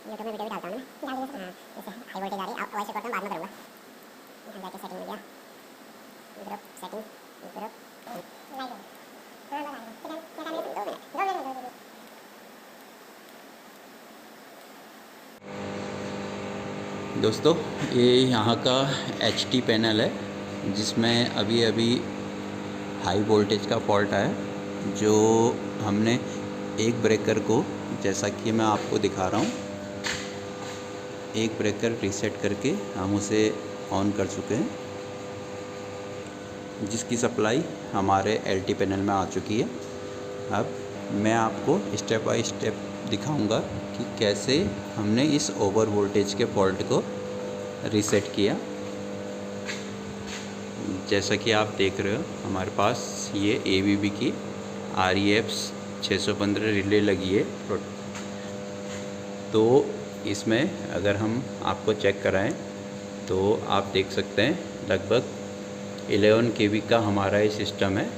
YouTube में video भी डालता हूँ मैं, डाल दिया। हाँ, जैसे हाई वोल्टेज आ रही है, अब वैसे करता हूँ, बाद में करूँगा। यहाँ जाके सेटिंग में गया, ग्रुप सेटिंग, ग्रुप लाइव। हाँ लगा दिया, कितना क्या करना है? 2 मिनट। दोस्तों, ये यहाँ का एचटी पैनल है जिसमें अभी अभी हाई वोल्टेज का फॉल्ट आया, जो हमने एक ब्रेकर को, जैसा कि मैं आपको दिखा रहा हूँ, एक ब्रेकर रीसेट करके हम उसे ऑन कर चुके हैं, जिसकी सप्लाई हमारे एलटी पैनल में आ चुकी है। अब मैं आपको स्टेप बाय स्टेप दिखाऊंगा कि कैसे हमने इस ओवर वोल्टेज के फॉल्ट को रीसेट किया। जैसा कि आप देख रहे हो, हमारे पास ये ABB की REF 615 रिले लगी है। तो इसमें अगर हम आपको चेक कराएं तो आप देख सकते हैं लगभग 11 kV का हमारा ये सिस्टम है,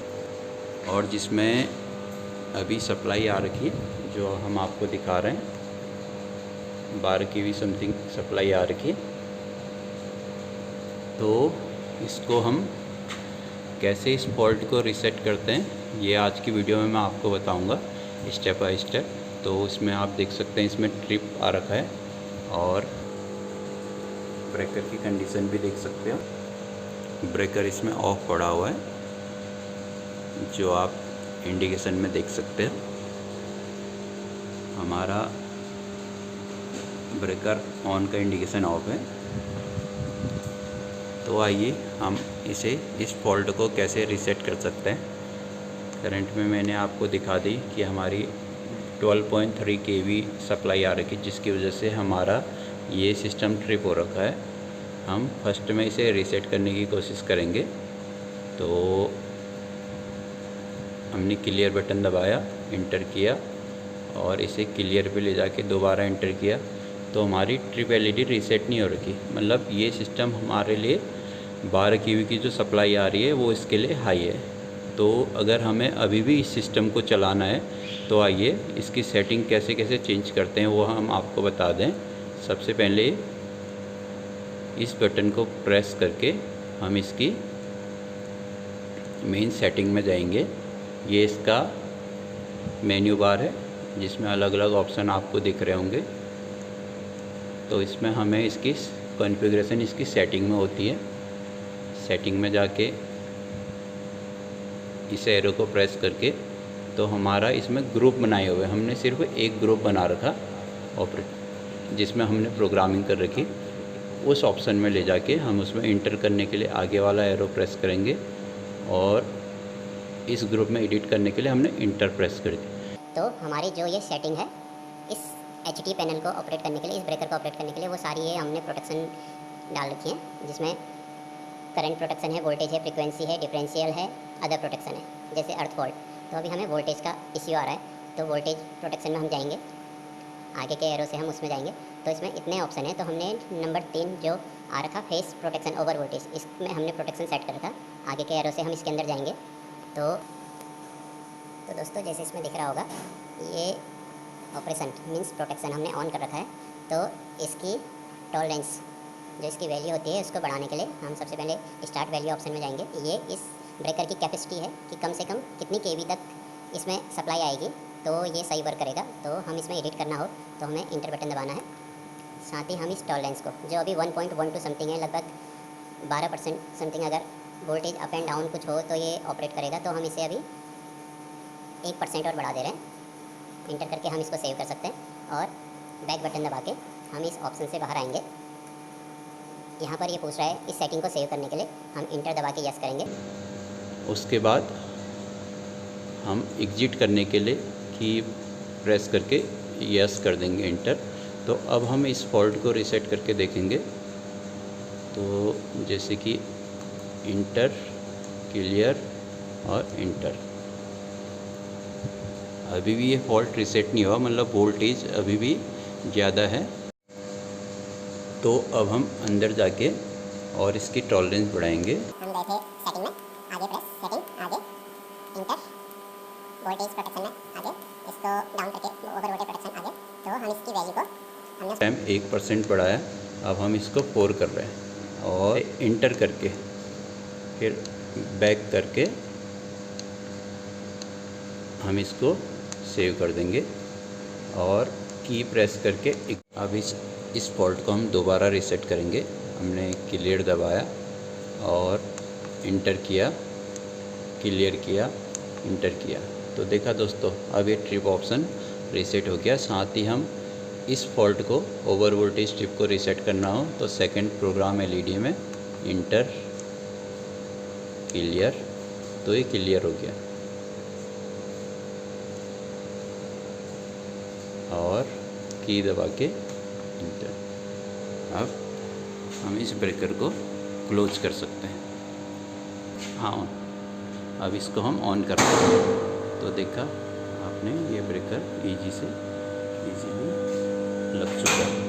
और जिसमें अभी सप्लाई आ रखी है जो हम आपको दिखा रहे हैं, 12 kV समथिंग सप्लाई आ रखी है। तो इसको हम कैसे इस फॉल्ट को रीसेट करते हैं, ये आज की वीडियो में मैं आपको बताऊंगा स्टेप बाय स्टेप। तो इसमें आप देख सकते हैं, इसमें ट्रिप आ रखा है और ब्रेकर की कंडीशन भी देख सकते हो। ब्रेकर इसमें ऑफ पड़ा हुआ है, जो आप इंडिकेशन में देख सकते हैं। हमारा ब्रेकर ऑन का इंडिकेशन ऑफ है। तो आइए हम इस फॉल्ट को कैसे रीसेट कर सकते हैं। करंट में मैंने आपको दिखा दी कि हमारी 12.3 kV सप्लाई आ रखी है, जिसकी वजह से हमारा ये सिस्टम ट्रिप हो रखा है। हम फर्स्ट में इसे रीसेट करने की कोशिश करेंगे। तो हमने क्लियर बटन दबाया, इंटर किया और इसे क्लियर पे ले जाके दोबारा इंटर किया, तो हमारी ट्रिप LED रीसेट नहीं हो रखी। मतलब ये सिस्टम हमारे लिए 12 kV की जो सप्लाई आ रही है वो इसके लिए हाई है। तो अगर हमें अभी भी इस सिस्टम को चलाना है तो आइए इसकी सेटिंग कैसे कैसे चेंज करते हैं वो हम आपको बता दें। सबसे पहले इस बटन को प्रेस करके हम इसकी मेन सेटिंग में जाएंगे। ये इसका मेन्यू बार है जिसमें अलग अलग ऑप्शन आपको दिख रहे होंगे। तो इसमें हमें इसकी कॉन्फ़िगरेशन इसकी सेटिंग में होती है। सेटिंग में जाके इस एरो को प्रेस करके, तो हमारा इसमें ग्रुप बनाए हुए, हमने सिर्फ एक ग्रुप बना रखा ऑपरेट, जिसमें हमने प्रोग्रामिंग कर रखी। उस ऑप्शन में ले जाके हम उसमें इंटर करने के लिए आगे वाला एरो प्रेस करेंगे और इस ग्रुप में एडिट करने के लिए हमने इंटर प्रेस कर दी। तो हमारी जो ये सेटिंग है इस एचटी पैनल को ऑपरेट करने के लिए, इस ब्रेकर को ऑपरेट करने के लिए, वो सारी ये हमने प्रोटेक्शन डाल रखी है, जिसमें करंट प्रोटेक्शन है, वोल्टेज है, फ्रीक्वेंसी है, डिफरेंशियल है, अदर प्रोटेक्शन है, जैसे अर्थ फॉल्ट। तो अभी हमें वोल्टेज का इश्यू आ रहा है, तो वोल्टेज प्रोटेक्शन में हम जाएंगे, आगे के एरो से हम उसमें जाएंगे। तो इसमें इतने ऑप्शन है। तो हमने नंबर 3 जो आ रखा फेस प्रोटेक्शन ओवर वोल्टेज, इसमें हमने प्रोटेक्शन सेट कर रखा। आगे के एरो से हम इसके अंदर जाएंगे। तो दोस्तों, जैसे इसमें दिख रहा होगा, ये ऑपरेशन मीन्स प्रोटेक्शन हमने ऑन कर रखा है। तो इसकी टॉलरेंस जो इसकी वैल्यू होती है उसको बढ़ाने के लिए हम सबसे पहले स्टार्ट वैल्यू ऑप्शन में जाएंगे। ये इस ब्रेकर की कैपेसिटी है कि कम से कम कितनी kV तक इसमें सप्लाई आएगी, तो ये सही वर्क करेगा। तो हम इसमें एडिट करना हो तो हमें इंटर बटन दबाना है। साथ ही हम इस टॉलरेंस को, जो अभी 1.12 समथिंग है, लगभग 12% समथिंग, अगर वोल्टेज अप एंड डाउन कुछ हो तो ये ऑपरेट करेगा। तो हम इसे अभी 1% और बढ़ा दे रहे हैं। इंटर करके हम इसको सेव कर सकते हैं और बैक बटन दबा के हम इस ऑप्शन से बाहर आएंगे। यहाँ पर ये पूछ रहा है इस सेटिंग को सेव करने के लिए, हम इंटर दबा के यस करेंगे। उसके बाद हम एग्जिट करने के लिए की प्रेस करके यस कर देंगे, इंटर। तो अब हम इस फॉल्ट को रीसेट करके देखेंगे। तो जैसे कि इंटर, क्लियर और इंटर, अभी भी ये फॉल्ट रीसेट नहीं हुआ, मतलब वोल्टेज अभी भी ज़्यादा है। तो अब हम अंदर जाके और इसकी टॉलरेंस बढ़ाएंगे। हम गए थे सेटिंग में, आगे प्रेस, सेटिंग, आगे इंटर, वोल्टेज प्रोटेक्शन में आगे, इसको डाउन करके ओवर वोल्टेज प्रोटेक्शन आगे। तो हम इसकी वैल्यू को टाइम 1% बढ़ाया, अब हम इसको 4 कर रहे हैं और इंटर करके फिर बैक करके हम इसको सेव कर देंगे और की प्रेस करके अब इस फॉल्ट को हम दोबारा रीसेट करेंगे। हमने क्लियर दबाया और इंटर किया, क्लियर किया, इंटर किया, तो देखा दोस्तों अब ये ट्रिप ऑप्शन रीसेट हो गया। साथ ही हम इस फॉल्ट को ओवर वोल्टेज ट्रिप को रीसेट करना हो तो सेकंड प्रोग्राम एलईडी में इंटर, क्लियर, तो ये क्लियर हो गया और की दबा के इंटर। अब हम इस ब्रेकर को क्लोज कर सकते हैं। हाँ, अब इसको हम ऑन कर सकते हैं। तो देखा आपने ये ब्रेकर इजीली लग चुका है।